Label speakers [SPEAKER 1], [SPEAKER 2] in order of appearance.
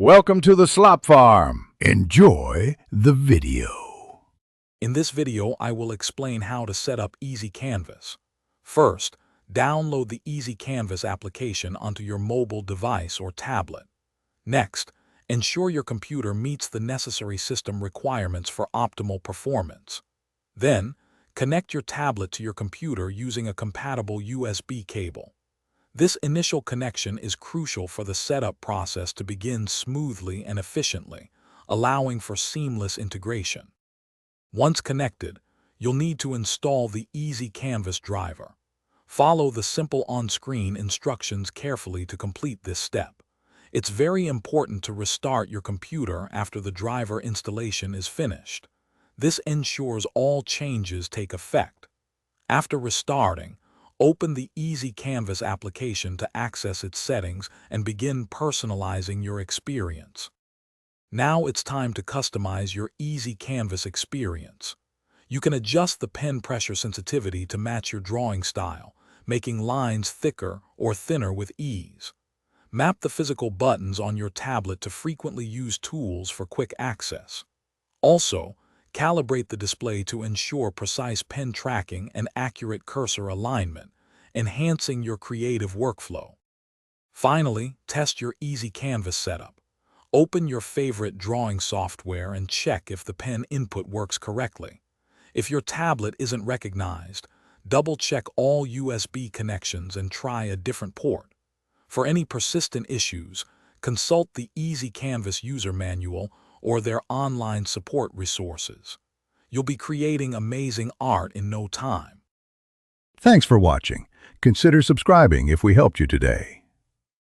[SPEAKER 1] Welcome to the Slop Farm. Enjoy the video.
[SPEAKER 2] In this video, I will explain how to set up Easy Canvas. First, download the Easy Canvas application onto your mobile device or tablet. Next, ensure your computer meets the necessary system requirements for optimal performance. Then, connect your tablet to your computer using a compatible USB cable. This initial connection is crucial for the setup process to begin smoothly and efficiently, allowing for seamless integration. Once connected, you'll need to install the Easy Canvas driver. Follow the simple on-screen instructions carefully to complete this step. It's very important to restart your computer after the driver installation is finished. This ensures all changes take effect. After restarting, open the Easy Canvas application to access its settings and begin personalizing your experience. Now it's time to customize your Easy Canvas experience. You can adjust the pen pressure sensitivity to match your drawing style, making lines thicker or thinner with ease. Map the physical buttons on your tablet to frequently used tools for quick access. Also, calibrate the display to ensure precise pen tracking and accurate cursor alignment, enhancing your creative workflow. Finally, test your Easy Canvas setup. Open your favorite drawing software and check if the pen input works correctly. If your tablet isn't recognized, double-check all USB connections and try a different port. For any persistent issues, consult the Easy Canvas user manual or their online support resources. You'll be creating amazing art in no time.
[SPEAKER 1] Thanks for watching. Consider subscribing if we helped you today.